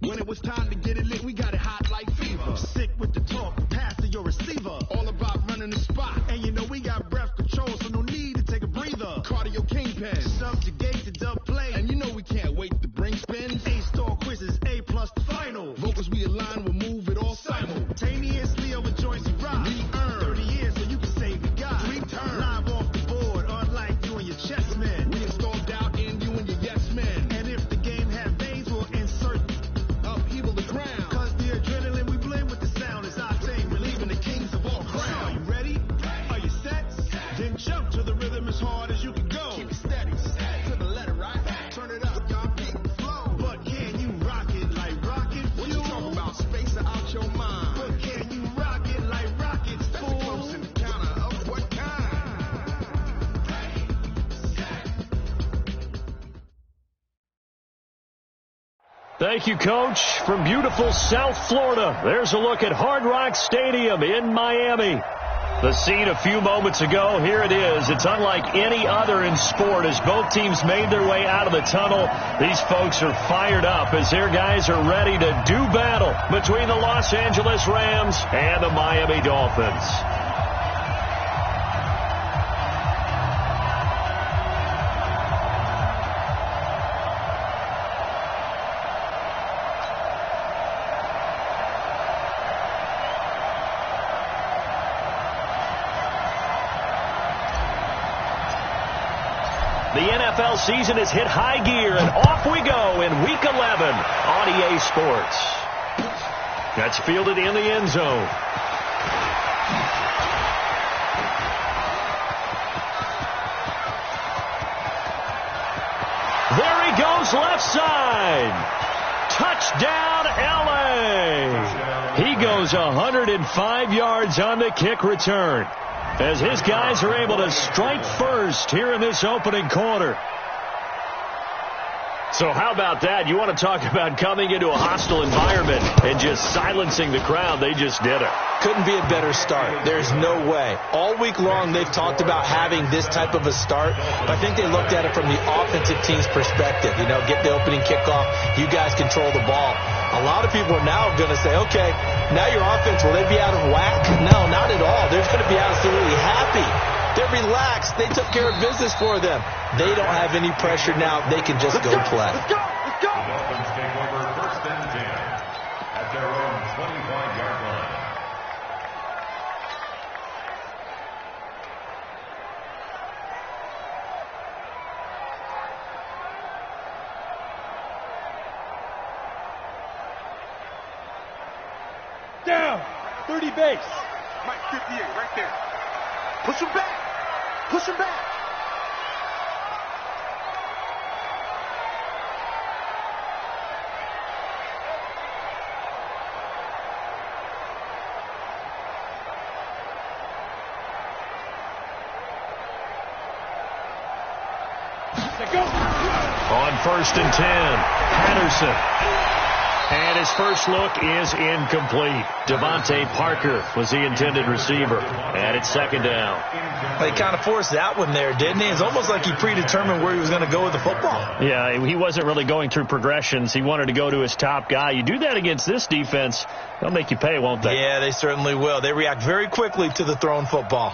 When it was time to get it lit, we got it hot like fever. Sick with the talk, pass to your receiver. All about running the spot. And you know we got breath control, so no need to take a breather. Cardio kingpin, subjugate to dub play. And you know we can't wait to bring spins. A-star quizzes, A+ the final. Vocals we align, we'll move it all simultaneously over joints we rock. We earn 30 years so you can save your God. 3 turns, live off the board, unlike you and your chess men. We installed doubt in you and your yes men. And if the game had veins, we'll insert upheaval the crown. Cause the adrenaline we blend with the sound is our thing, relieving the kings of all crowns. Are you ready? Are you set? Then jump to the rhythm as hard as you can go. Keep it steady, to the letter, right? Turn it up, y'all beat the flow. But can you rock it like rocket fuel? What you talking about? Space out your mind. But can you rock it like rockets, fool? That's close in the counter of what kind? Thank you, Coach. From beautiful South Florida, there's a look at Hard Rock Stadium in Miami. The scene a few moments ago, here it is. It's unlike any other in sport as both teams made their way out of the tunnel. These folks are fired up as their guys are ready to do battle between the Los Angeles Rams and the Miami Dolphins. The NFL season has hit high gear, and off we go in Week 11 on EA Sports. That's fielded in the end zone. There he goes, left side. Touchdown, L.A. He goes 105 yards on the kick return, as his guys are able to strike first here in this opening quarter. So how about that? You want to talk about coming into a hostile environment and just silencing the crowd. They just did it. Couldn't be a better start. There's no way. All week long, they've talked about having this type of a start, but I think they looked at it from the offensive team's perspective. You know, get the opening kickoff. You guys control the ball. A lot of people are now going to say, okay, now your offense, will they be out of whack? No, not at all. They're going to be absolutely happy. They're relaxed. They took care of business for them. They don't have any pressure now. They can just go play. Let's go. Let's go. The Dolphins take over 1st and 10 at their own 25-yard line. Down. 30 base. Mike 58, right there. Push him back. Push him back. On 1st and 10, Patterson. And his first look is incomplete. Devontae Parker was the intended receiver. And it's 2nd down. He kind of forced that one there, didn't he? It's almost like he predetermined where he was going to go with the football. Yeah, he wasn't really going through progressions. He wanted to go to his top guy. You do that against this defense, they'll make you pay, won't they? Yeah, they certainly will. They react very quickly to the thrown football.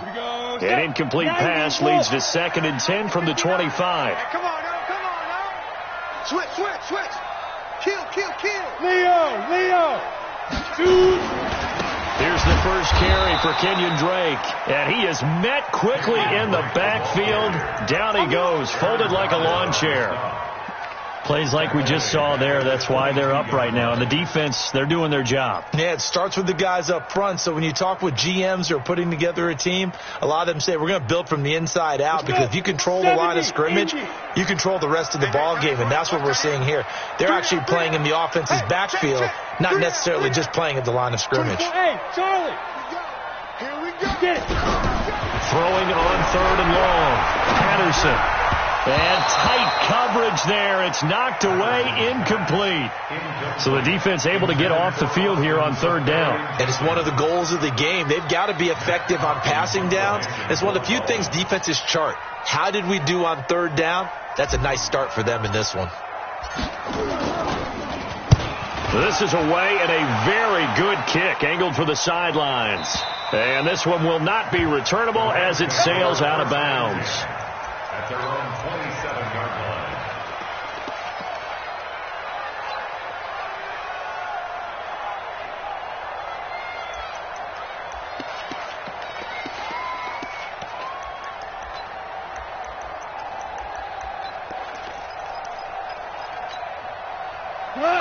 An incomplete pass leads to 2nd and 10 from the 25. Hey, come on now. Switch. Kill. Leo. Shoot. Here's the first carry for Kenyon Drake. And he is met quickly in the backfield. Down he goes, folded like a lawn chair. Plays like we just saw there. That's why they're up right now. And the defense, they're doing their job. Yeah, it starts with the guys up front. So when you talk with GMs who are putting together a team, a lot of them say we're going to build from the inside out, because if you control the line of scrimmage, you control the rest of the ball game. And that's what we're seeing here. They're actually playing in the offense's backfield, not necessarily just playing at the line of scrimmage. Hey, Charlie. Here we go. Get it. Throwing on 3rd and long. Patterson. And tight coverage there. It's knocked away, incomplete. So the defense able to get off the field here on 3rd down. And it's one of the goals of the game. They've got to be effective on passing downs. It's one of the few things defenses chart. How did we do on 3rd down? That's a nice start for them in this one. This is away and a very good kick angled for the sidelines. And this one will not be returnable as it sails out of bounds. At their own 27-yard line.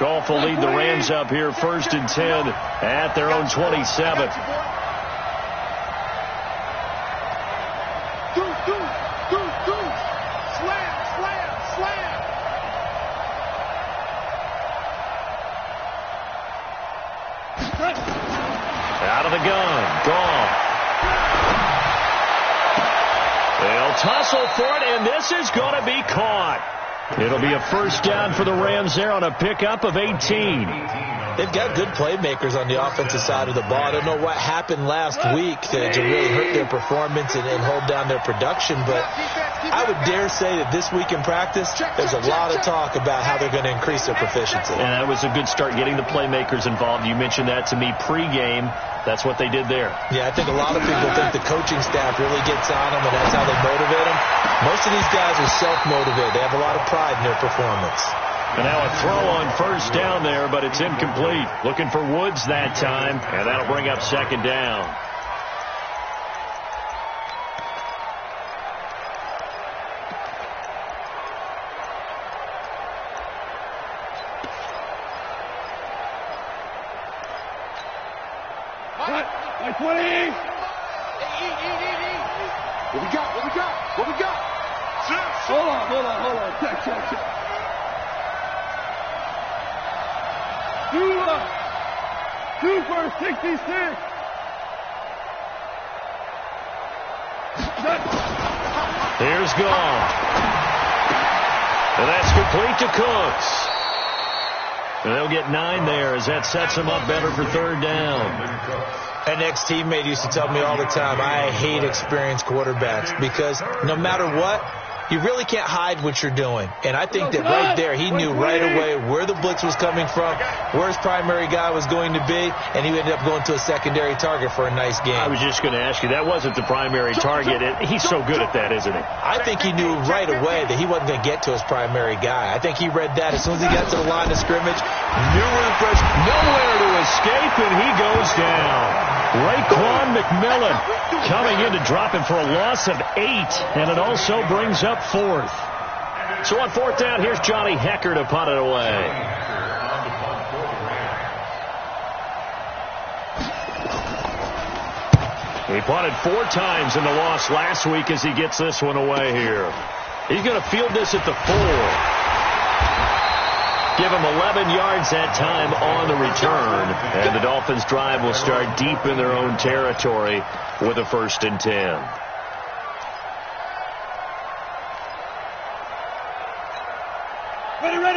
Goff will lead the Rams up here 1st and 10 at their own 27. Out of the gun, Goff. They'll tussle for it, and this is going to be caught. It'll be a first down for the Rams there on a pickup of 18. They've got good playmakers on the offensive side of the ball. I don't know what happened last week to really hurt their performance and hold down their production, but I would dare say that this week in practice, there's a lot of talk about how they're going to increase their proficiency. And that was a good start, getting the playmakers involved. You mentioned that to me pregame. That's what they did there. Yeah, I think a lot of people think the coaching staff really gets on them, and that's how they motivate them. Most of these guys are self-motivated. They have a lot of pride in their performance. And now a throw on first down there, but it's incomplete. Looking for Woods that time, and that'll bring up second down. Like 20. What we got? What we got? What we got? Hold on. Check. Two for 66. Here's Goff. And that's complete to Cooks. And they'll get 9 there as that sets them up better for third down. An ex-teammate used to tell me all the time, I hate experienced quarterbacks because no matter what, you really can't hide what you're doing. And I think that right there, he knew right away where the blitz was coming from, where his primary guy was going to be, and he ended up going to a secondary target for a nice game. I was just going to ask you, that wasn't the primary target. He's so good at that, isn't he? I think he knew right away that he wasn't going to get to his primary guy. I think he read that as soon as he got to the line of scrimmage, knew where the pressure, nowhere to escape, and he goes down. Raekwon McMillan coming in to drop him for a loss of 8, and it also brings up 4th. So on 4th down, here's Johnny Hecker to punt it away. He punted 4 times in the loss last week as he gets this one away here. He's going to field this at the 4. Give him 11 yards that time on the return. And the Dolphins' drive will start deep in their own territory with a 1st and 10.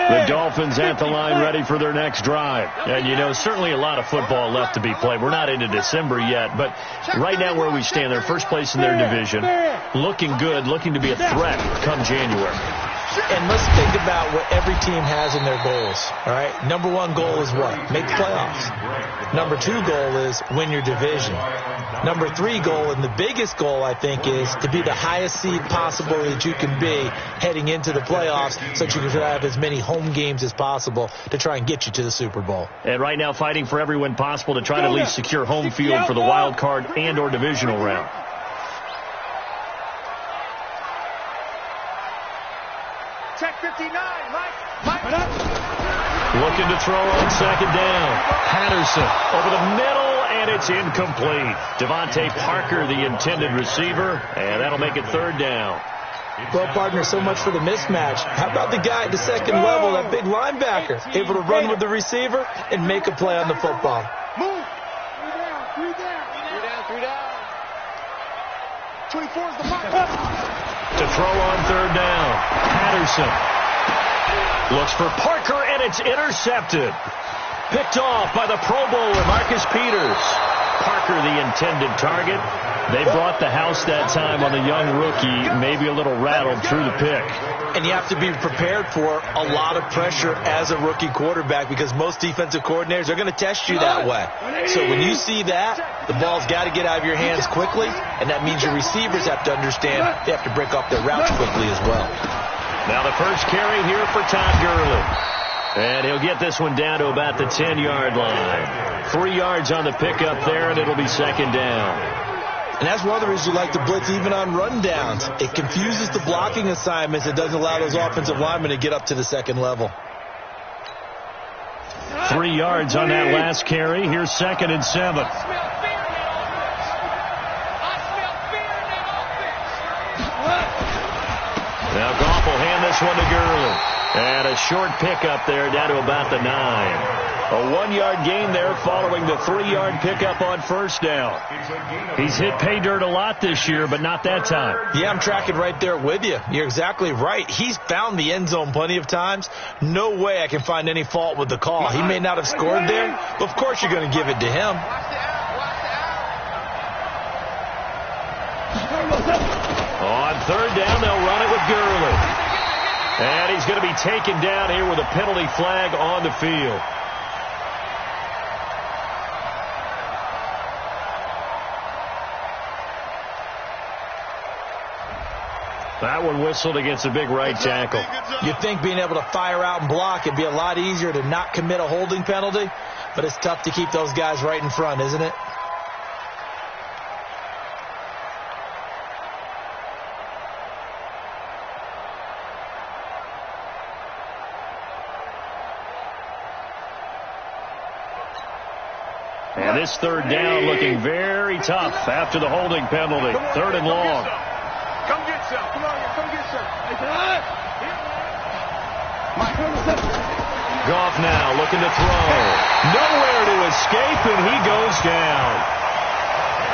The Dolphins at the line ready for their next drive. And, you know, certainly a lot of football left to be played. We're not into December yet, but right now where we stand, they're first place in their division. Looking good, looking to be a threat come January. And let's think about what every team has in their goals, all right? Number 1 goal is what? Make the playoffs. Number 2 goal is win your division. Number 3 goal, and the biggest goal, I think, is to be the highest seed possible that you can be heading into the playoffs so that you can have as many home games as possible to try and get you to the Super Bowl. And right now fighting for every win possible to try to at least secure home field for the wild card and or divisional round. Check 59, Mike. Looking to throw on second down. Patterson over the middle, and it's incomplete. Devontae Parker, the intended receiver, and that'll make it third down. Well, partner, so much for the mismatch. How about the guy at the second level, that big linebacker, able to run with the receiver and make a play on the football? Move. 3 down. 24 is the mark. To throw on third down. Patterson looks for Parker, and it's intercepted. Picked off by the Pro Bowler, Marcus Peters. Parker the intended target. They brought the house that time on the young rookie, maybe a little rattled through the pick. And you have to be prepared for a lot of pressure as a rookie quarterback because most defensive coordinators are going to test you that way. So when you see that, the ball's got to get out of your hands quickly, and that means your receivers have to understand they have to break off their routes quickly as well. Now the first carry here for Todd Gurley. And he'll get this one down to about the 10-yard line. 3 yards on the pickup there, and it'll be second down. And that's one of the reasons you like to blitz even on rundowns. It confuses the blocking assignments. It doesn't allow those offensive linemen to get up to the second level. 3 yards on that last carry. Here's 2nd and 7. Now Goff will hand this one to Gurley. And a short pickup there down to about the 9. A 1-yard gain there following the 3-yard pickup on first down. He's hit pay dirt a lot this year, but not that time. Yeah, I'm tracking right there with you. You're exactly right. He's found the end zone plenty of times. No way I can find any fault with the call. He may not have scored there, but of course you're going to give it to him. On third down, they'll run it with Gurley. And he's going to be taken down here with a penalty flag on the field. That one whistled against a big right tackle. You'd think being able to fire out and block it'd be a lot easier to not commit a holding penalty, but it's tough to keep those guys right in front, isn't it? And this third down looking very tough after the holding penalty. 3rd and long. Come get some. Come on here. Come get some. Goff now looking to throw. Nowhere to escape, and he goes down.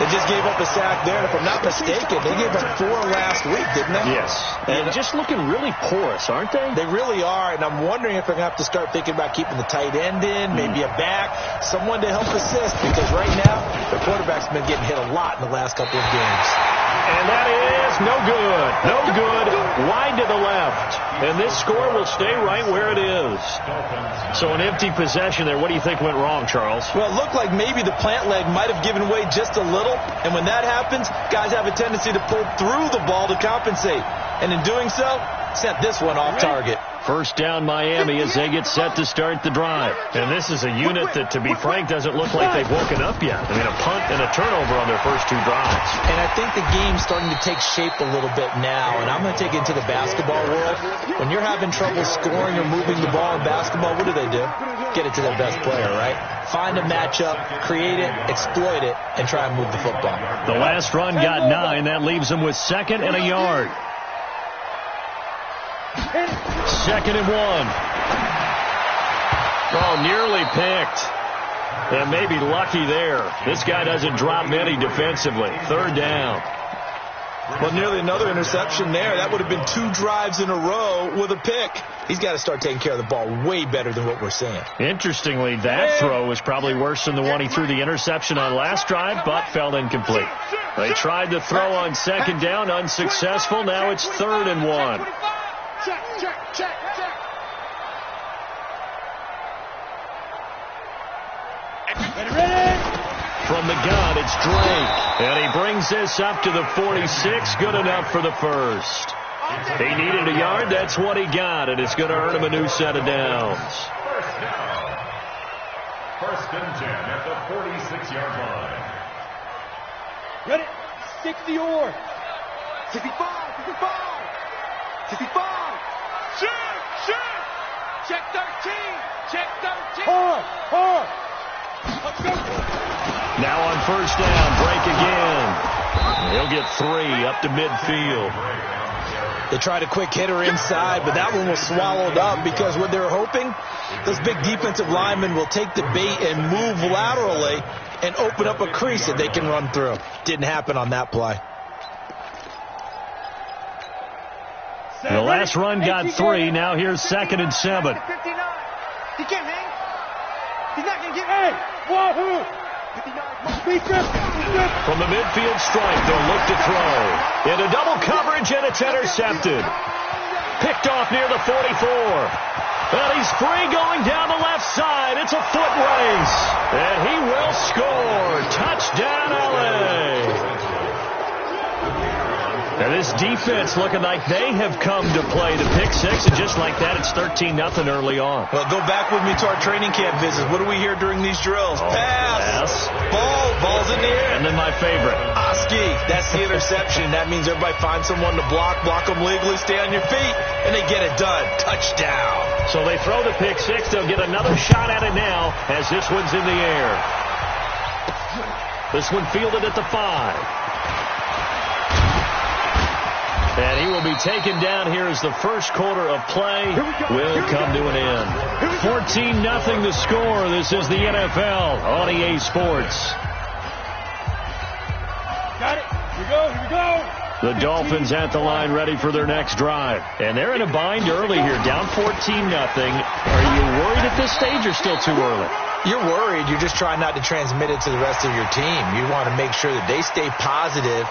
They just gave up a sack there, and if I'm not mistaken, they gave up 4 last week, didn't they? Yes. And just looking really porous, aren't they? They really are, and I'm wondering if they're going to have to start thinking about keeping the tight end in, maybe a back, someone to help assist, because right now, the quarterback's been getting hit a lot in the last couple of games. And that is no good. No good. Wide to the left. And this score will stay right where it is. So an empty possession there. What do you think went wrong, Charles? Well, it looked like maybe the plant leg might have given way just a little. And when that happens, guys have a tendency to pull through the ball to compensate. And in doing so, sent this one off target. First down Miami as they get set to start the drive. And this is a unit that, to be frank, doesn't look like they've woken up yet. I mean, a punt and a turnover on their first 2 drives. And I think the game's starting to take shape a little bit now. And I'm going to take it into the basketball world. When you're having trouble scoring or moving the ball in basketball, what do? Get it to their best player, right? Find a matchup, create it, exploit it, and try and move the football. The last run got 9. That leaves them with 2nd and a yard. 2nd and 1. Oh, nearly picked. And maybe lucky there. This guy doesn't drop many defensively. 3rd down. Well, nearly another interception there. That would have been 2 drives in a row with a pick. He's got to start taking care of the ball way better than what we're seeing. Interestingly, that throw was probably worse than the one he threw the interception on last drive, but fell incomplete. They tried to throw on 2nd down, unsuccessful. Now it's 3rd and 1. Check. Ready? From the gun, it's Drake. And he brings this up to the 46. Good enough for the first. He needed a yard. That's what he got. And it's going to earn him a new set of downs. First down. 1st and 10 at the 46-yard line. Ready? 60 or 65. 65. Shoot. Check 13. Hard. Let's go. Now on first down, Drake again. He'll get 3 up to midfield. They tried a quick hitter inside, but that one was swallowed up because what they're hoping, those big defensive linemen will take the bait and move laterally and open up a crease that they can run through. Didn't happen on that play. The last run got 3. Now here's 2nd and 7. 59. He can't hang. He's not going to get. Hey, Wahoo! From the midfield stripe, they'll look to throw. Into double coverage, and it's intercepted. Picked off near the 44. Well, he's free going down the left side. It's a foot race. And he will score. Touchdown, LA. And this defense looking like they have come to play the pick six, and just like that, it's 13-0 early on. Well, go back with me to our training camp visits. What do we hear during these drills? Pass. Ball's in the air. And then my favorite. Oski. That's the interception. That means everybody finds someone to block them legally, stay on your feet, and they get it done. Touchdown. So they throw the pick six. They'll get another shot at it now as this one's in the air. This one fielded at the 5. And he will be taken down here as the first quarter of play will come to an end. 14-0 the score. This is the NFL on EA Sports. Got it. Here we go. The Dolphins at the line ready for their next drive. And they're in a bind early here, down 14-0. Are you worried at this stage or still too early? You're worried. You're just trying not to transmit it to the rest of your team. You want to make sure that they stay positive,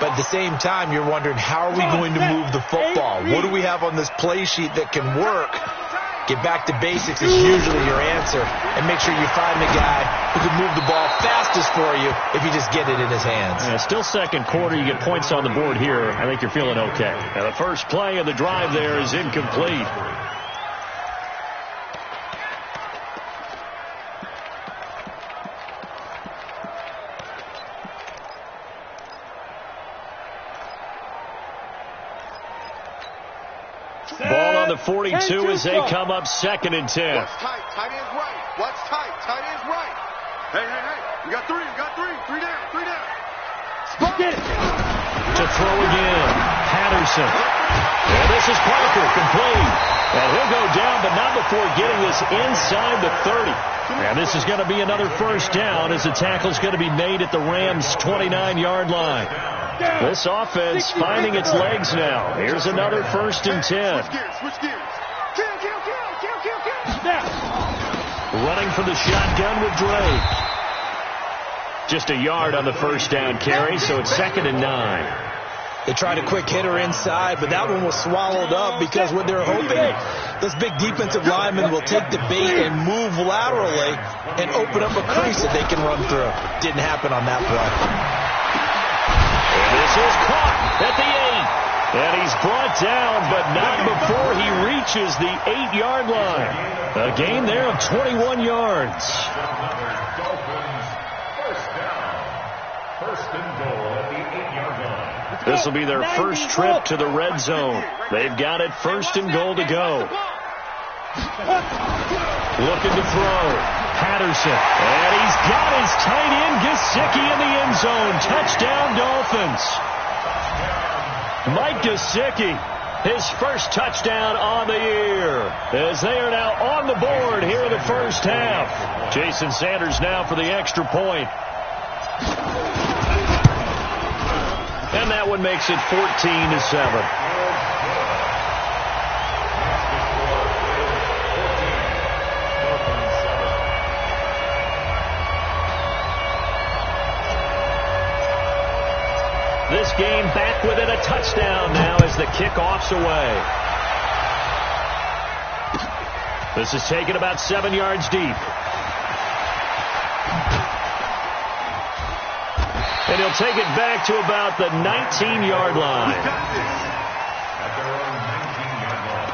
but at the same time, you're wondering, how are we going to move the football? What do we have on this play sheet that can work? Get back to basics is usually your answer, and make sure you find the guy who can move the ball fastest for you if you just get it in his hands. Yeah, still second quarter. You get points on the board here. I think you're feeling okay. Now, the first play of the drive there is incomplete. Ball on the 42 as they come up 2nd and 10. What's tight? Tight end's right. What's tight? Tight end's right. Hey. You got three. Three down. Get it. To throw again. Patterson. And this is Parker, complete. And he'll go down, but not before getting this inside the 30. And this is going to be another first down as the tackle's going to be made at the Rams' 29-yard line. This offense finding its legs now. Here's another 1st and 10. Switch gears. Running for the shotgun with Drake. Just a yard on the first down carry, so it's 2nd and 9. They tried a quick hitter inside, but that one was swallowed up because what they're hoping, this big defensive lineman will take the bait and move laterally and open up a crease that they can run through. Didn't happen on that play. And this is caught at the 8. And he's brought down, but not before he reaches the 8-yard line. A gain there of 21 yards. First and goal at the 8-yard line. This will be their first trip to the red zone. They've got it 1st and goal to go. Looking to throw. Patterson. And he's got his tight end, Gesicki, in the end zone. Touchdown, Dolphins. Mike Gesicki, his first touchdown on the year, as they are now on the board here in the first half. Jason Sanders now for the extra point. And that one makes it 14-7. This game back within a touchdown now as the kickoff's away. This is taken about 7 yards deep. And he'll take it back to about the 19-yard line. At their own 19-yard line.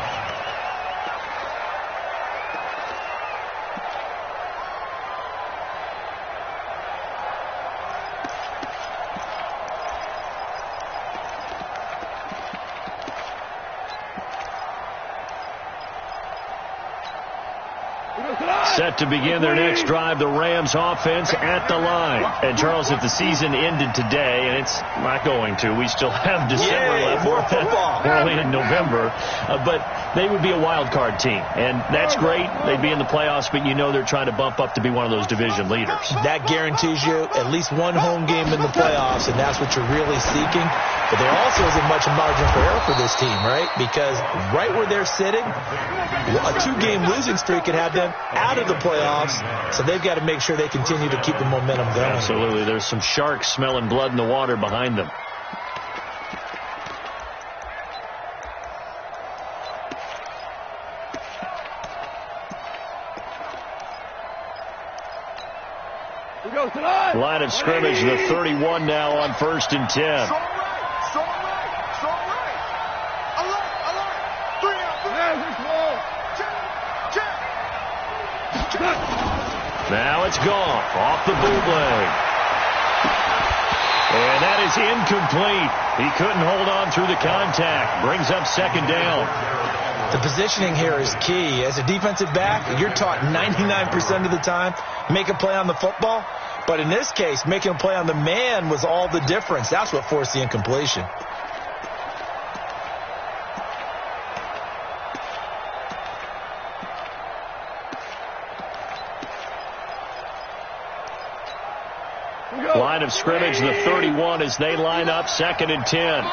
Set to begin their next drive, the Rams offense at the line. And Charles, if the season ended today, and it's not going to, we still have December left. More football. We're only in November. But they would be a wild card team. And that's great. They'd be in the playoffs, but you know they're trying to bump up to be one of those division leaders. That guarantees you at least one home game in the playoffs, and that's what you're really seeking. But there also isn't much margin for error for this team, right? Because right where they're sitting, a 2-game losing streak could have them time, out of the playoffs, so they've got to make sure they continue to keep the momentum going. Absolutely. There's some sharks smelling blood in the water behind them. Line of scrimmage, the 31 now on 1st and 10. Now it's gone off the bootleg. And that is incomplete. He couldn't hold on through the contact. Brings up 2nd down. The positioning here is key. As a defensive back, you're taught 99% of the time, make a play on the football. But in this case, making a play on the man was all the difference. That's what forced the incompletion. Line of scrimmage, the 31 as they line up 2nd and 10.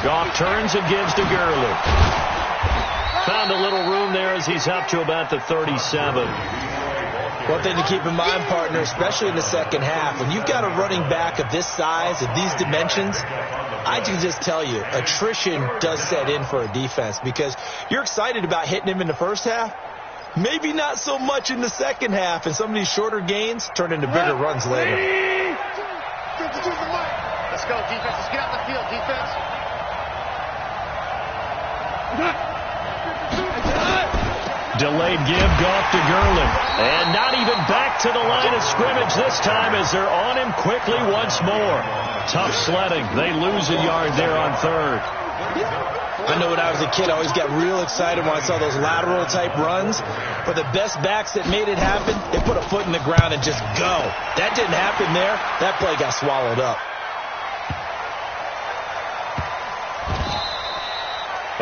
Goff turns and gives to Gurley. Found a little room there as he's up to about the 37. One thing to keep in mind, partner, especially in the second half, when you've got a running back of this size, of these dimensions, I can just tell you, attrition does set in for a defense because you're excited about hitting him in the first half. Maybe not so much in the second half, and some of these shorter gains turn into bigger runs later. Let's go, defense. Let's get out the field, defense. Delayed give, Goff to Gurley. And not even back to the line of scrimmage this time as they're on him quickly once more. Tough sledding. They lose a yard there on 3rd. I know when I was a kid, I always got real excited when I saw those lateral-type runs. For the best backs that made it happen, they put a foot in the ground and just go. That didn't happen there. That play got swallowed up.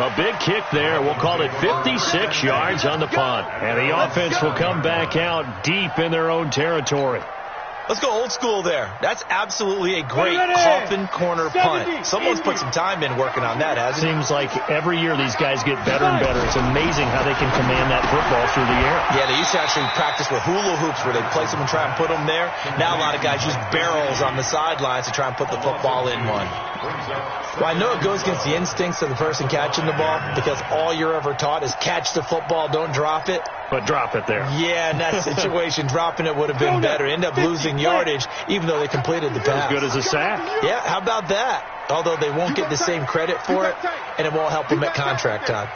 A big kick there. We'll call it 56 yards on the punt. And the offense will come back out deep in their own territory. Let's go old school there. That's absolutely a great coffin corner punt. Someone's put some time in working on that, hasn't it? Seems like every year these guys get better and better. It's amazing how they can command that football through the air. Yeah, they used to actually practice with hula hoops where they place them and try and put them there. Now a lot of guys use barrels on the sidelines to try and put the football in one. Well, I know it goes against the instincts of the person catching the ball because all you're ever taught is catch the football, don't drop it. But drop it there. Yeah, in that situation, dropping it would have been better. End up losing yardage, even though they completed the pass. As good as a sack. Yeah, how about that? Although they won't get the same credit for it, and it won't help them at contract time.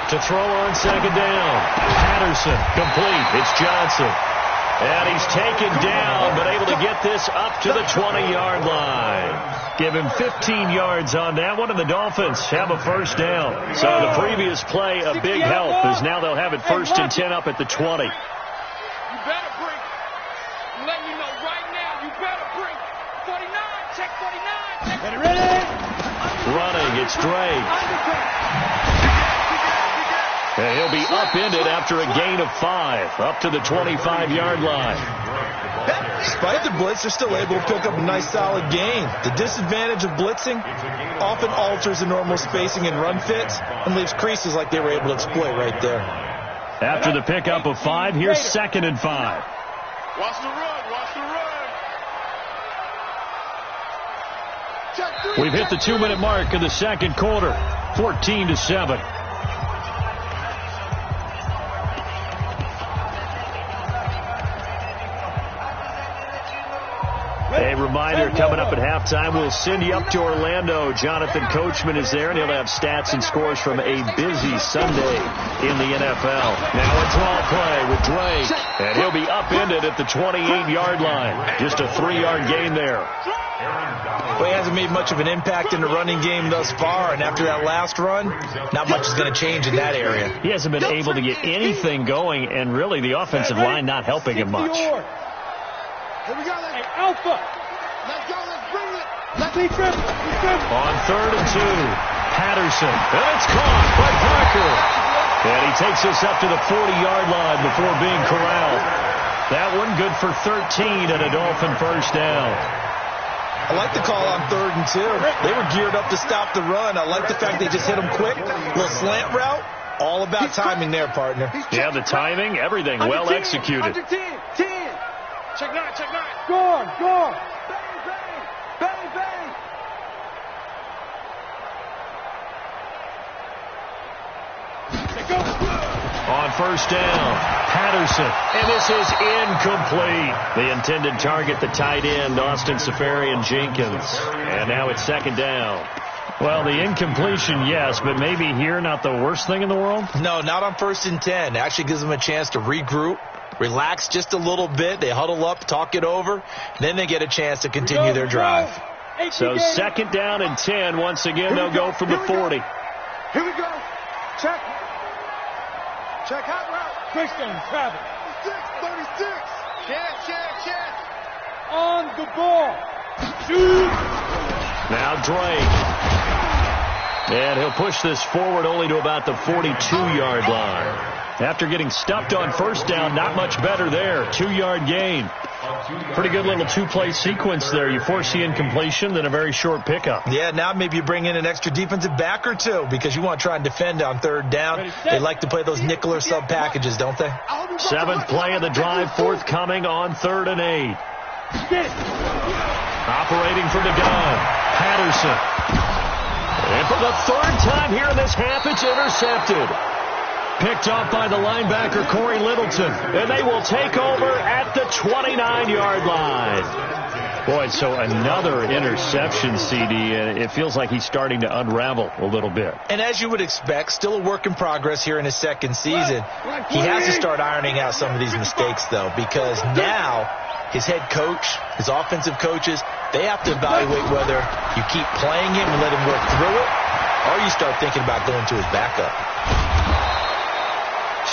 To throw on 2nd down. Patterson, complete. It's Johnson. And he's taken down, but able to get this up to the 20-yard line. Give him 15 yards on that one, and the Dolphins have a 1st down. So the previous play, a big help, as now they'll have it 1st and 10 up at the 20. You better bring. I'm letting you know right now, you better bring. 49, check 49. Ready? Running, it's Drake. And he'll be upended after a gain of 5, up to the 25-yard line. Despite the blitz, they're still able to pick up a nice, solid gain. The disadvantage of blitzing often alters the normal spacing and run fits and leaves creases like they were able to exploit right there. After the pickup of 5, here's 2nd and 5. Watch the run, watch the run. We've hit the 2-minute mark in the second quarter, 14-7. A reminder, coming up at halftime, we'll send you up to Orlando. Jonathan Coachman is there, and he'll have stats and scores from a busy Sunday in the NFL. Now a draw play with Drake, and he'll be upended at the 28-yard line. Just a 3-yard gain there. Well, he hasn't made much of an impact in the running game thus far, and after that last run, not much is going to change in that area. He hasn't been able to get anything going, and really the offensive line not helping him much. Here we go, hey, Alpha. Let's go, let's bring it. Let's be triple. On 3rd and 2, Patterson. And it's caught by Parker. And he takes us up to the 40-yard line before being corralled. That one good for 13 and a Dolphin 1st down. I like the call on 3rd and 2. They were geared up to stop the run. I like the fact they just hit them quick. Little slant route. All about timing there, partner. Yeah, the timing, everything well executed. Under 10. Check 9. Go. Bang, bang. On 1st down, Patterson, and this is incomplete. The intended target, the tight end, Austin Safarian-Jenkins. And now it's 2nd down. Well, the incompletion, yes, but maybe here not the worst thing in the world? No, not on 1st and 10. It actually gives them a chance to regroup, relax just a little bit. They huddle up, talk it over. Then they get a chance to continue their drive. So 2nd down and 10. Once again, they'll go from the 40. Here we go. Check hot route. Christian Travis. 36. Check. On the ball. Shoot. Now Drake. And he'll push this forward only to about the 42-yard line. After getting stuffed on 1st down, not much better there. 2-yard gain. Pretty good little 2-play sequence there. You force the incompletion, then a very short pickup. Yeah, now maybe you bring in an extra defensive back or two because you want to try and defend on 3rd down. They like to play those nickel or sub packages, don't they? 7th play of the drive, forthcoming on 3rd and 8. Operating from the gun, Patterson. And for the 3rd time here in this half, it's intercepted. Picked off by the linebacker, Corey Littleton. And they will take over at the 29-yard line. Boy, so another interception, CD. It feels like he's starting to unravel a little bit. And as you would expect, still a work in progress here in his 2nd season. He has to start ironing out some of these mistakes, though, because now his head coach, his offensive coaches, they have to evaluate whether you keep playing him and let him work through it, or you start thinking about going to his backup.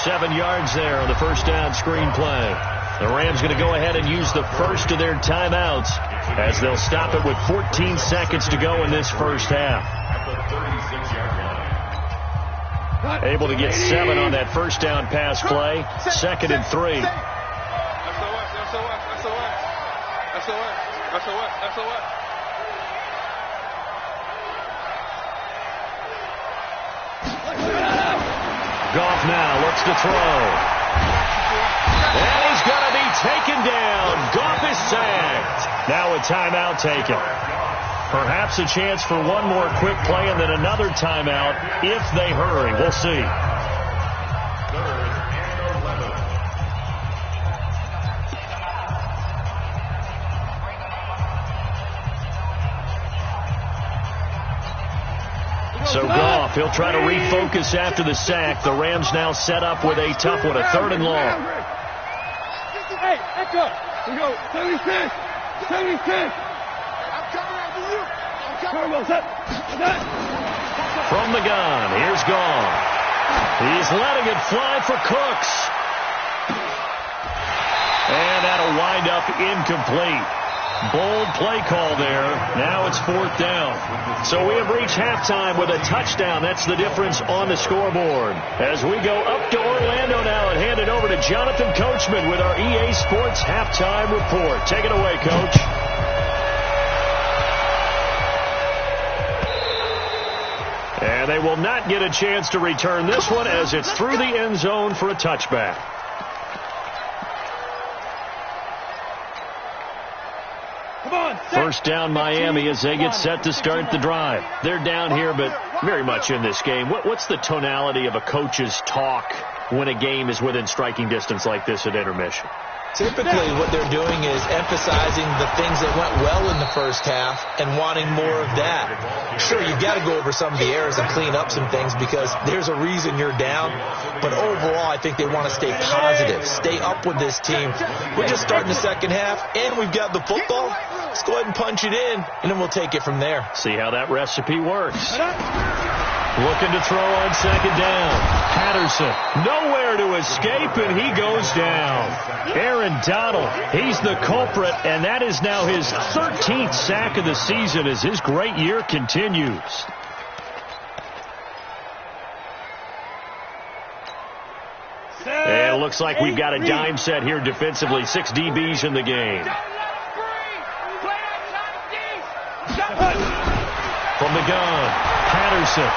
7 yards there on the 1st down screen play. The Rams going to go ahead and use the first of their timeouts as they'll stop it with 14 seconds to go in this 1st half. Able to get 7 on that 1st down pass play. 2nd and 3. SOS. Goff now looks to throw. And he's going to be taken down. Goff is sacked. Now a timeout taken. Perhaps a chance for one more quick play and then another timeout if they hurry. We'll see. So Goff, he'll try to refocus after the sack. The Rams now set up with a tough one, a 3rd and long. Hey, echo. We go 76. I'm coming after you. From the gun, here's Goff. He's letting it fly for Cooks. And that'll wind up incomplete. Bold play call there. Now it's 4th down. So we have reached halftime with a touchdown. That's the difference on the scoreboard. As we go up to Orlando now and hand it over to Jonathan Coachman with our EA Sports Halftime Report. Take it away, Coach. And they will not get a chance to return this one as it's through the end zone for a touchback. First down Miami as they get set to start the drive. They're down here, but very much in this game. What's the tonality of a coach's talk when a game is within striking distance like this at intermission? Typically, what they're doing is emphasizing the things that went well in the 1st half and wanting more of that. Sure, you've got to go over some of the errors and clean up some things because there's a reason you're down. But overall, I think they want to stay positive, stay up with this team. We're just starting the 2nd half, and we've got the football. Let's go ahead and punch it in, and then we'll take it from there. See how that recipe works. Looking to throw on 2nd down. Patterson, nowhere to escape, and he goes down. Aaron Donald, he's the culprit, and that is now his 13th sack of the season as his great year continues. And it looks like we've got a dime set here defensively. 6 DBs in the game. from the gun. Patterson.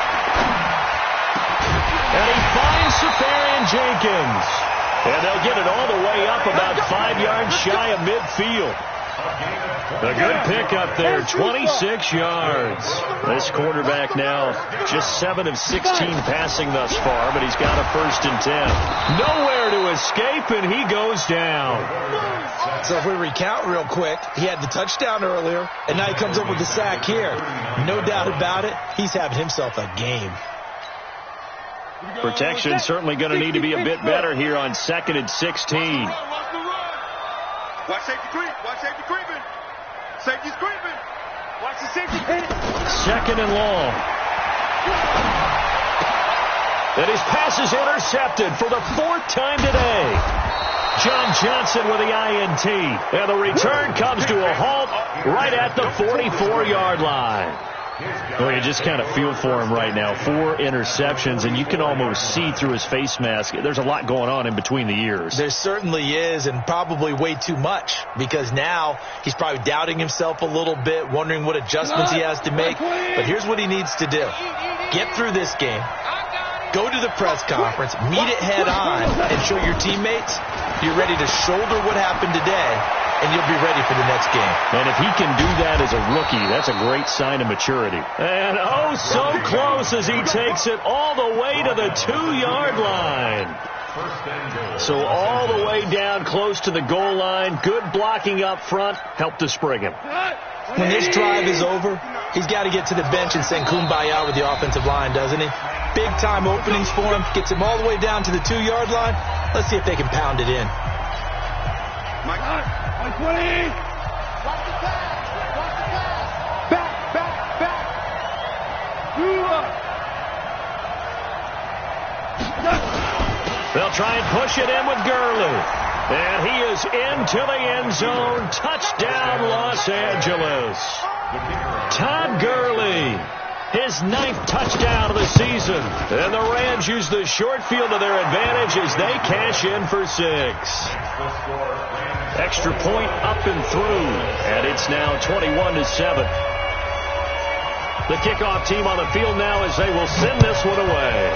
And he finds Safarian Jenkins. And they'll get it all the way up about 5 yards shy of midfield. A good pickup there, 26 yards. This quarterback now just 7 of 16 passing thus far, but he's got a 1st and 10. Nowhere to escape, and he goes down. So if we recount real quick, he had the touchdown earlier, and now he comes up with the sack here. No doubt about it, he's having himself a game. Protection certainly going to need to be a bit better here on 2nd and 16. Watch safety creep. Watch safety creeping. Safety's creeping. Watch the safety creep. 2nd and long. And his pass is intercepted for the 4th time today. John Johnson with the INT. And the return comes to a halt right at the 44-yard line. Well, you just kind of feel for him right now. 4 interceptions, and you can almost see through his face mask. There's a lot going on in between the ears. There certainly is, and probably way too much, because now he's probably doubting himself a little bit, wondering what adjustments he has to make. But here's what he needs to do. Get through this game. Go to the press conference, meet it head on, and show your teammates you're ready to shoulder what happened today, and you'll be ready for the next game. And if he can do that as a rookie, that's a great sign of maturity. And oh, so close as he takes it all the way to the 2-yard line. So all the way down close to the goal line. Good blocking up front. Helped to spring him. When this drive is over, he's got to get to the bench and sing Kumbaya with the offensive line, doesn't he? Big-time openings for him. Gets him all the way down to the 2-yard line. Let's see if they can pound it in. My God. 20. Watch the pass. Watch the pass. Back. They'll try and push it in with Gurley. And he is into the end zone. Touchdown, Los Angeles. Todd Gurley, his 9th touchdown of the season. And the Rams use the short field to their advantage as they cash in for 6. Extra point up and through. And it's now 21-7. The kickoff team on the field now as they will send this one away.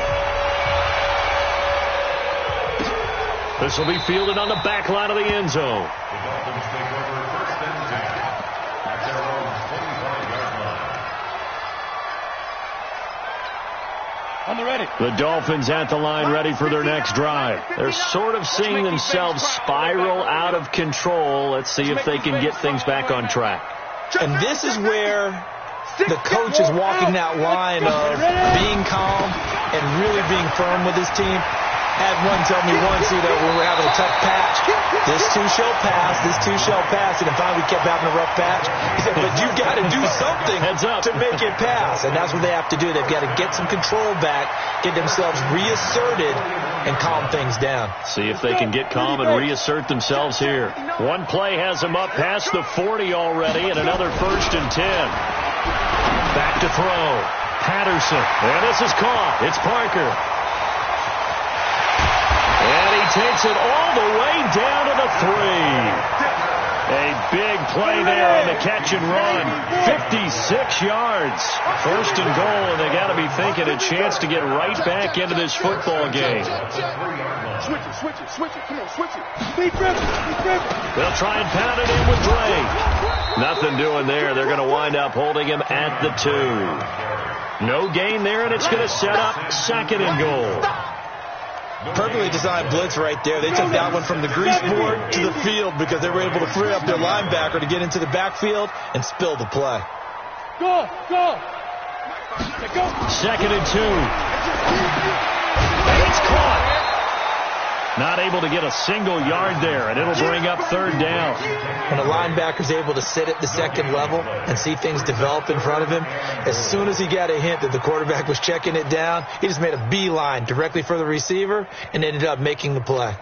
This will be fielded on the back line of the end zone. The Dolphins take over 1st and 10 at their own 25-yard line. On the ready. The Dolphins at the line ready for their next drive. They're sort of seeing themselves spiral out of control. Let's see if they can get things back on track. And this is where the coach is walking that line of being calm and really being firm with his team. Had one tell me once, when we were having a tough patch, this too shall pass, and then finally we kept having a rough patch. He said, but you got to do something to make it pass, and that's what they have to do. They've got to get some control back, get themselves reasserted, and calm things down. See if they can get calm and reassert themselves here. One play has them up past the 40 already, and another 1st and 10. Back to throw. Patterson, and this is caught. It's Parker. And he takes it all the way down to the 3. A big play there on the catch and run. 56 yards. 1st and goal, and they got to be thinking a chance to get right back into this football game. Switch it. Come on, switch it. Be driven. They'll try and pound it in with Dre. Nothing doing there. They're going to wind up holding him at the 2. No gain there, and it's going to set up 2nd and goal. Perfectly designed blitz right there. They took that one from the grease board to the field because they were able to free up their linebacker to get into the backfield and spill the play. Go. 2nd and 2. And it's caught. Not able to get a single yard there, and it'll bring up 3rd down. When a linebacker's able to sit at the 2nd level and see things develop in front of him, as soon as he got a hint that the quarterback was checking it down, he just made a beeline directly for the receiver and ended up making the play.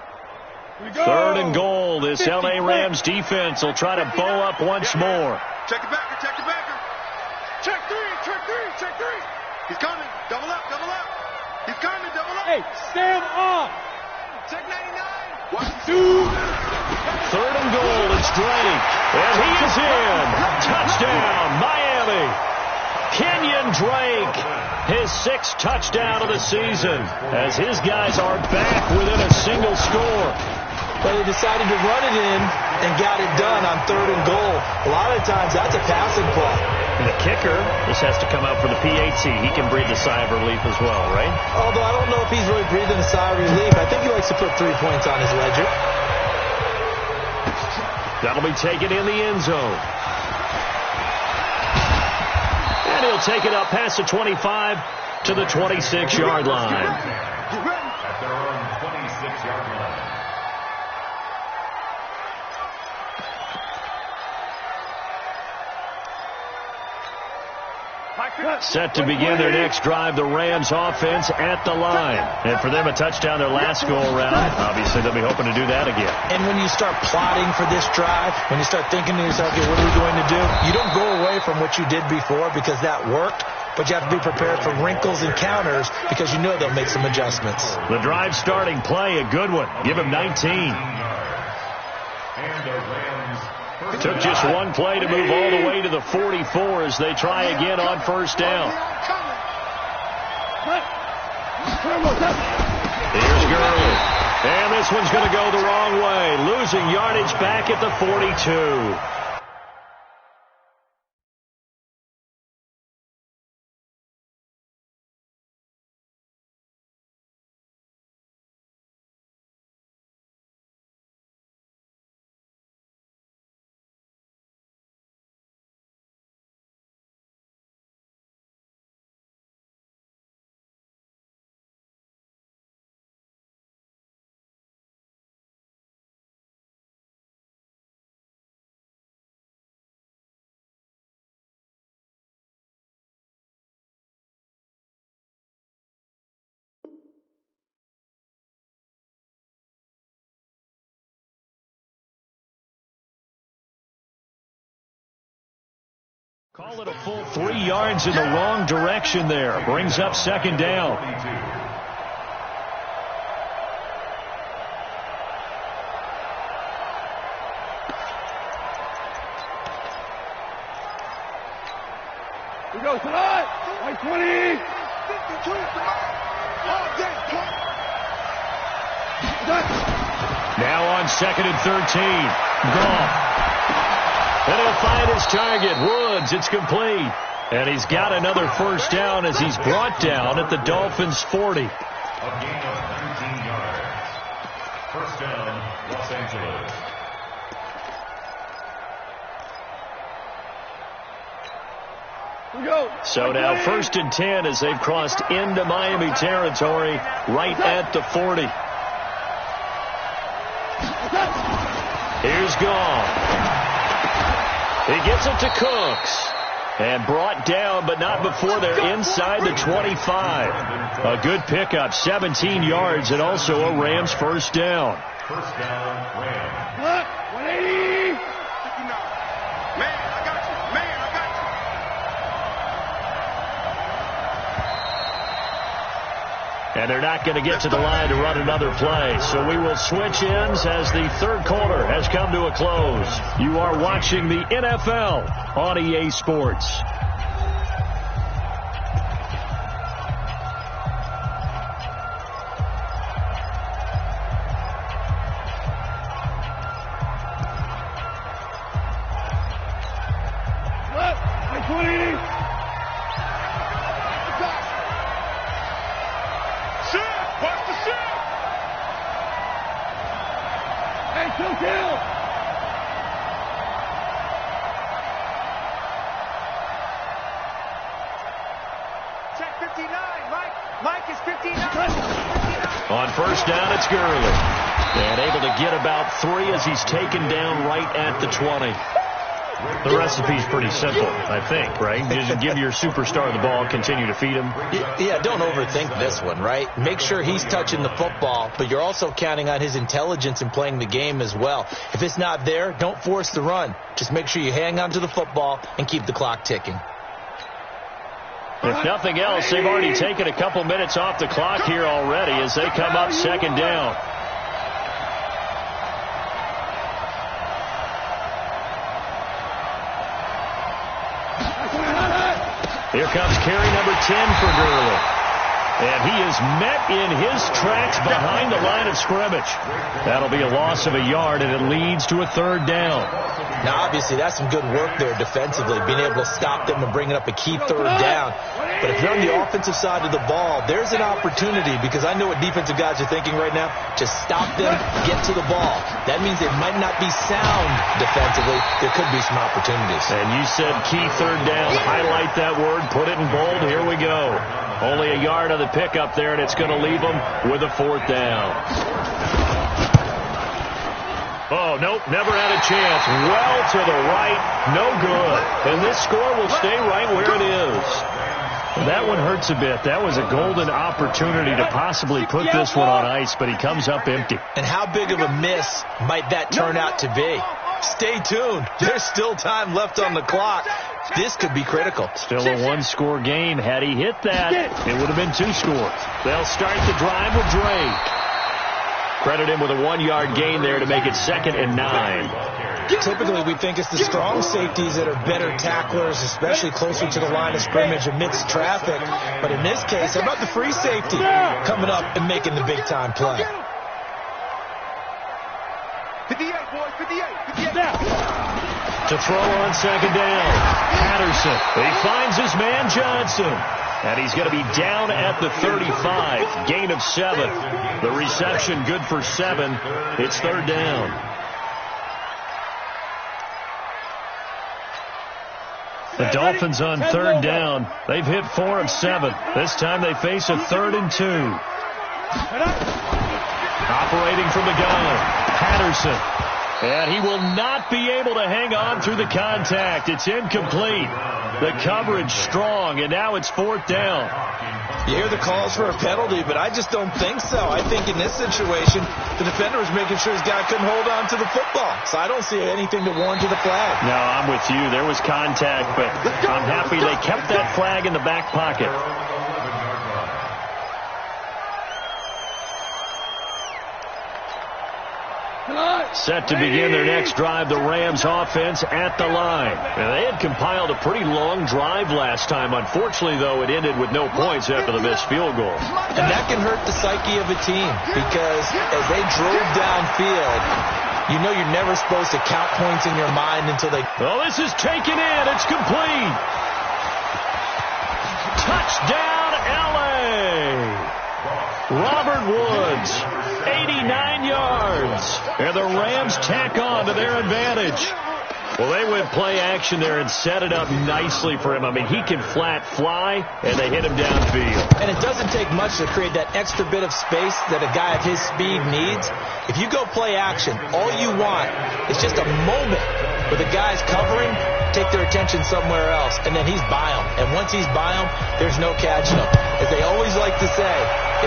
3rd and goal. This L.A. Rams defense will try to bow up once more. Check it backer. Check three. He's coming. Double up. He's coming. Double up. Hey, stand up. Check 99. 1, 2. 3rd and goal. It's Dre. And he is in. Touchdown, Miami. Kenyon Drake, his 6th touchdown of the season, as his guys are back within a single score. But they decided to run it in and got it done on 3rd and goal. A lot of times that's a passing play. And the kicker just has to come out for the PAT. He can breathe a sigh of relief as well, right? Although I don't know if he's really breathing a sigh of relief. I think he likes to put 3 points on his ledger. That'll be taken in the end zone. And he'll take it up past the 25 to the 26-yard line. At their own 26-yard line. Set to begin their next drive, the Rams offense at the line. And for them, a touchdown their last go-around. Obviously, they'll be hoping to do that again. And when you start plotting for this drive, when you start thinking to yourself, okay, what are we going to do? You don't go away from what you did before because that worked, but you have to be prepared for wrinkles and counters because you know they'll make some adjustments. The drive starting play, a good one. Give him 19. And the Rams. Took just one play to move all the way to the 44 as they try again on 1st down. Here's Gurley. And this one's going to go the wrong way. Losing yardage back at the 42. Call it a full 3 yards in the wrong direction there. Brings up 2nd down. We go tonight. 20. Now on 2nd and 13. Goff. And he'll find his target, Woods. It's complete. And he's got another 1st down as he's brought down at the Dolphins' 40. A gain of 19 yards. 1st down, Los Angeles. So now 1st and 10 as they've crossed into Miami territory right at the 40. Here's Goff. He gets it to Cooks. And brought down, but not before they're inside the 25. A good pickup, 17 yards, and also a Rams 1st down. 1st down, Rams. 180. Man, I got you. Man, I got you. And they're not going to get to the line to run another play. So we will switch ends as the 3rd quarter has come to a close. You are watching the NFL on EA Sports. On 1st down, it's Gurley. And able to get about 3 as he's taken down right at the 20. The recipe's pretty simple, I think, right? Just give your superstar the ball, continue to feed him. Yeah, don't overthink this one, right? Make sure he's touching the football, but you're also counting on his intelligence in playing the game as well. If it's not there, don't force the run. Just make sure you hang on to the football and keep the clock ticking. If nothing else, they've already taken a couple minutes off the clock here already as they come up 2nd down. Here comes carry number 10 for Gurley. And he is met in his tracks behind the line of scrimmage. That'll be a loss of a yard, and it leads to a third down. Now, obviously, that's some good work there defensively, being able to stop them and bringing up a key third down. But if you're on the offensive side of the ball, there's an opportunity, because I know what defensive guys are thinking right now. Just stop them, get to the ball. That means they might not be sound defensively. There could be some opportunities. And you said key third down. Highlight that word. Put it in bold. Here we go. Only a yard on the pickup there, and it's going to leave them with a fourth down. Oh, nope, never had a chance. Well to the right, no good. And this score will stay right where it is. That one hurts a bit. That was a golden opportunity to possibly put this one on ice, but he comes up empty. And how big of a miss might that turn out to be? Stay tuned. There's still time left on the clock. This could be critical. Still a one-score game. Had he hit that, it would have been 2 scores. They'll start the drive with Drake. Credit him with a 1-yard gain there to make it 2nd and 9. Typically, we think it's the strong safeties that are better tacklers, especially closer to the line of scrimmage amidst traffic. But in this case, how about the free safety coming up and making the big-time play? 58, boys, 58. To throw on 2nd down, Patterson. He finds his man Johnson. And he's going to be down at the 35. Gain of 7. The reception good for 7. It's 3rd down. The Dolphins on 3rd down. They've hit 4 of 7. This time they face a 3rd and 2. Operating from the gun, Patterson. And he will not be able to hang on through the contact. It's incomplete. The coverage strong, and now it's 4th down. You hear the calls for a penalty, but I just don't think so. I think in this situation, the defender was making sure his guy couldn't hold on to the football. So I don't see anything to warrant to the flag. No, I'm with you. There was contact, but I'm happy they kept that flag in the back pocket. Set to begin their next drive, the Rams offense at the line. And they had compiled a pretty long drive last time. Unfortunately, though, it ended with no points after the missed field goal. And that can hurt the psyche of a team, because as they drove downfield, you know you're never supposed to count points in your mind until they... Oh, this is taken in. It's complete. Touchdown, L.A. Robert Woods, 89 yards. And the Rams tack on to their advantage. Well, they went play action there and set it up nicely for him. I mean, he can flat fly, and they hit him downfield. And it doesn't take much to create that extra bit of space that a guy of his speed needs. If you go play action, all you want is just a moment where the guy's covering, take their attention somewhere else, and then he's by him. And once he's by him, there's no catching him. As they always like to say,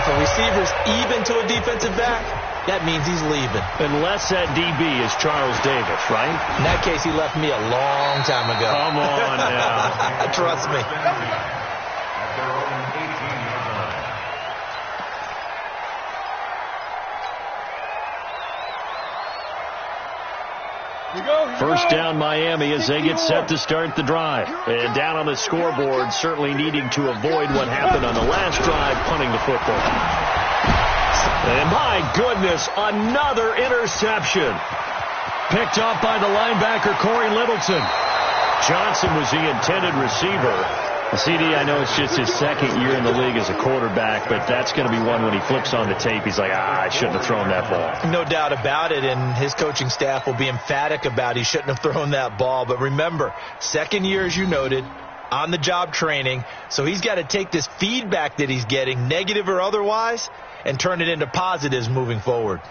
if a receiver's even to a defensive back, that means he's leaving. Unless that DB is Charles Davis, right? In that case, he left me a long time ago. Come on now. Trust me. At their own 18-yard line. First down Miami as they get set to start the drive. And down on the scoreboard, certainly needing to avoid what happened on the last drive, punting the football. And my goodness, another interception. Picked up by the linebacker, Corey Littleton. Johnson was the intended receiver. CD, I know it's just his 2nd year in the league as a quarterback, but that's going to be one when he flips on the tape, he's like, I shouldn't have thrown that ball. No doubt about it, and his coaching staff will be emphatic about he shouldn't have thrown that ball. But remember, 2nd year, as you noted, on-the-job training, so he's got to take this feedback that he's getting, negative or otherwise, and turn it into positives moving forward.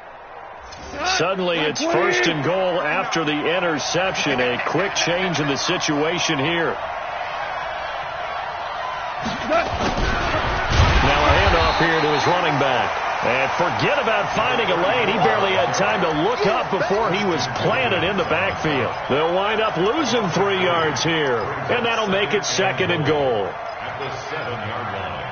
Suddenly it's 1st and goal after the interception. A quick change in the situation here. Now a handoff here to his running back. And forget about finding a lane. He barely had time to look up before he was planted in the backfield. They'll wind up losing 3 yards here. And that'll make it 2nd and goal. At the 7-yard line.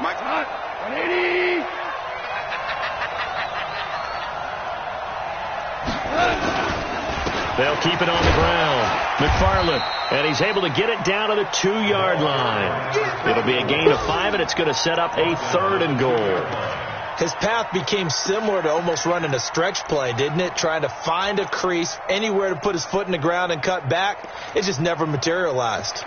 Mike, 180. They'll keep it on the ground. McFarland, and he's able to get it down to the 2-yard line. It'll be a gain of 5, and it's going to set up a 3rd and goal. His path became similar to almost running a stretch play, didn't it? Trying to find a crease, anywhere to put his foot in the ground and cut back. It just never materialized.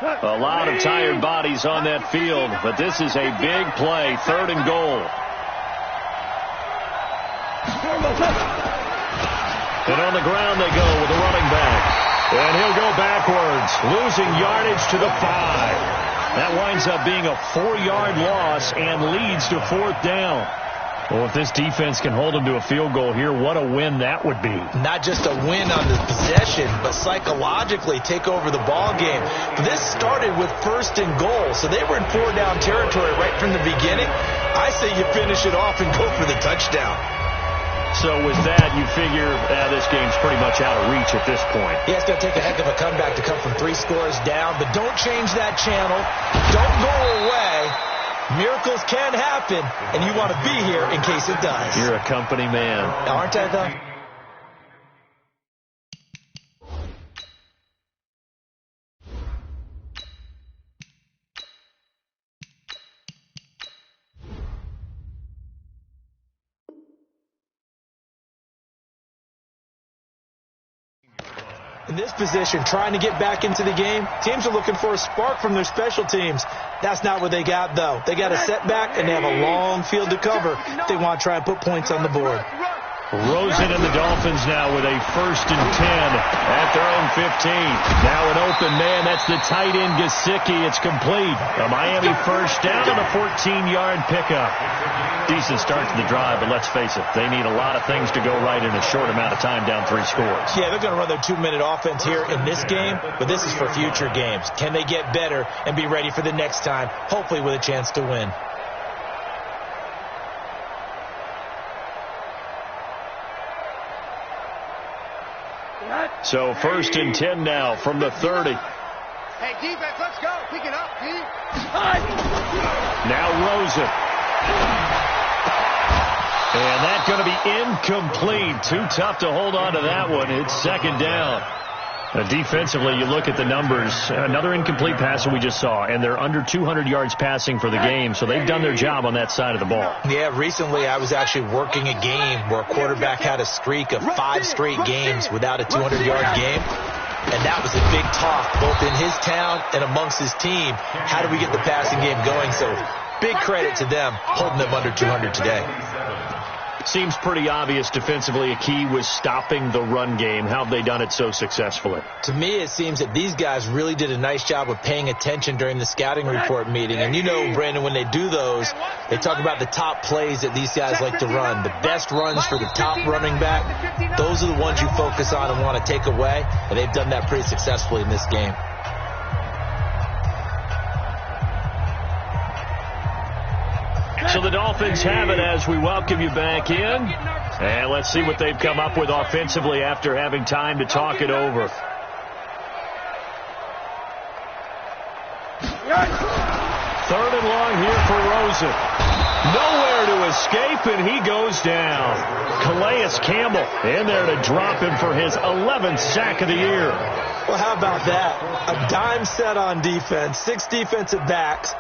A lot of tired bodies on that field, but this is a big play, 3rd and goal. And on the ground they go with the running back. And he'll go backwards, losing yardage to the 5. That winds up being a 4-yard loss and leads to 4th down. Well, if this defense can hold them to a field goal here, what a win that would be. Not just a win on the possession, but psychologically take over the ball game. This started with 1st and goal, so they were in 4-down territory right from the beginning. I say you finish it off and go for the touchdown. So with that, you figure this game's pretty much out of reach at this point. Yeah, it's going to take a heck of a comeback to come from 3 scores down, but don't change that channel. Don't go away. Miracles can happen, and you want to be here in case it does. You're a company man. Aren't I, though? In this position, trying to get back into the game, teams are looking for a spark from their special teams. That's not what they got, though. They got a setback, and they have a long field to cover if they want to try and put points on the board. Rosen and the Dolphins now with a 1st and 10 at their own 15. Now an open man. That's the tight end, Gesicki. It's complete. A Miami 1st down on the 14-yard pickup. Decent start to the drive, but let's face it, they need a lot of things to go right in a short amount of time, down 3 scores. Yeah, they're going to run their 2-minute offense here in this game, but this is for future games. Can they get better and be ready for the next time, hopefully with a chance to win? So 1st and 10 now from the 30. Hey, defense, let's go. Pick it up, D. Now Rosen. And that's going to be incomplete. Too tough to hold on to that one. It's 2nd down. Defensively, you look at the numbers. Another incomplete pass that we just saw, and they're under 200 yards passing for the game, so they've done their job on that side of the ball. Yeah, recently I was actually working a game where a quarterback had a streak of 5 straight games without a 200-yard game, and that was a big talk both in his town and amongst his team. How do we get the passing game going? So big credit to them holding them under 200 today. Seems pretty obvious defensively a key was stopping the run game. How have they done it so successfully? To me, it seems that these guys really did a nice job of paying attention during the scouting report meeting. And you know, Brandon, when they do those, they talk about the top plays that these guys like to run. The best runs for the top running back, those are the ones you focus on and want to take away. And they've done that pretty successfully in this game. So the Dolphins have it as we welcome you back in. And let's see what they've come up with offensively after having time to talk it over. 3rd and long here for Rosen. Nowhere to escape, and he goes down. Calais Campbell in there to drop him for his 11th sack of the year. Well, how about that? A dime set on defense, 6 defensive backs.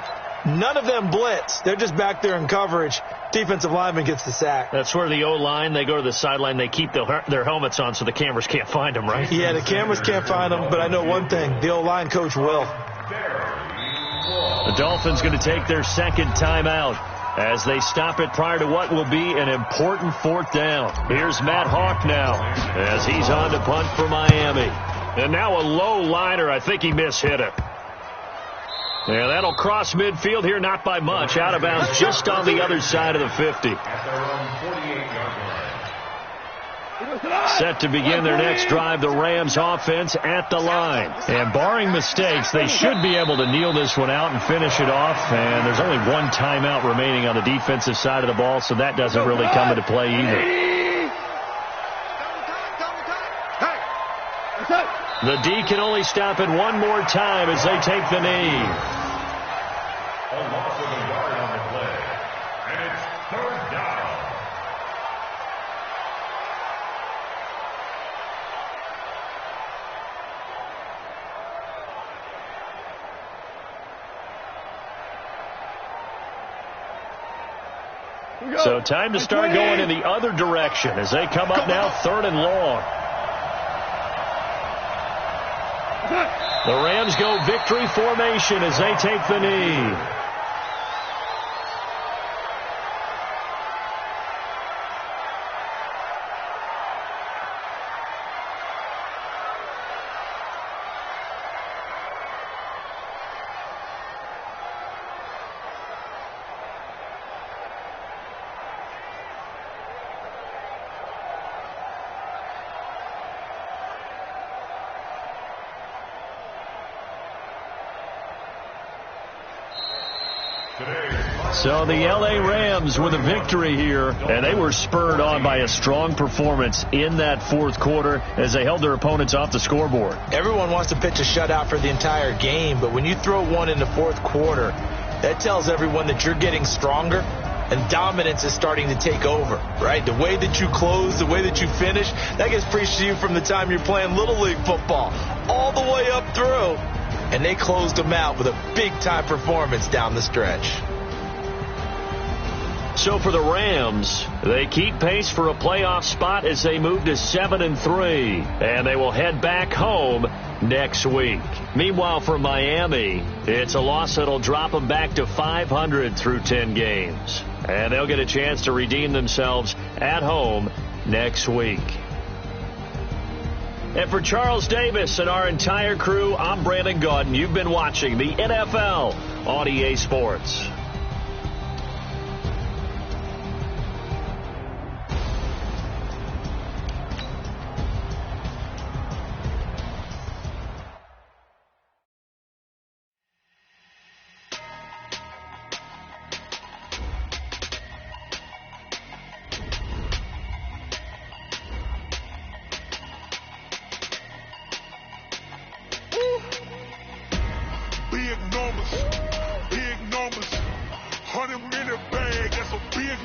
None of them blitz. They're just back there in coverage. Defensive lineman gets the sack. That's where the O-line, they go to the sideline, they keep their helmets on so the cameras can't find them, right? Yeah, the cameras can't find them, but I know one thing. The O-line coach will. The Dolphins going to take their 2nd timeout as they stop it prior to what will be an important 4th down. Here's Matt Hawk now as he's on to punt for Miami. And now a low liner. I think he mishit it. Yeah, that'll cross midfield here, not by much. Out of bounds just on the other side of the 50. Set to begin their next drive, the Rams offense at the line. And barring mistakes, they should be able to kneel this one out and finish it off. And there's only 1 timeout remaining on the defensive side of the ball, so that doesn't really come into play either. The D can only stop it 1 more time as they take the knee. A loss of a yard on the play. And it's So time to start going in the other direction as they come up now 3rd and long. The Rams go victory formation as they take the knee. So the L.A. Rams with a victory here, and they were spurred on by a strong performance in that 4th quarter as they held their opponents off the scoreboard. Everyone wants to pitch a shutout for the entire game, but when you throw one in the 4th quarter, that tells everyone that you're getting stronger and dominance is starting to take over, right? The way that you close, the way that you finish, that gets preached to you from the time you're playing Little League football all the way up through, and they closed them out with a big-time performance down the stretch. So for the Rams, they keep pace for a playoff spot as they move to 7-3, and they will head back home next week. Meanwhile, for Miami, it's a loss that'll drop them back to 500 through 10 games, and they'll get a chance to redeem themselves at home next week. And for Charles Davis and our entire crew, I'm Brandon Gaudin. You've been watching the NFL on EA Sports. Big numbers, 100 in the bag, that's a big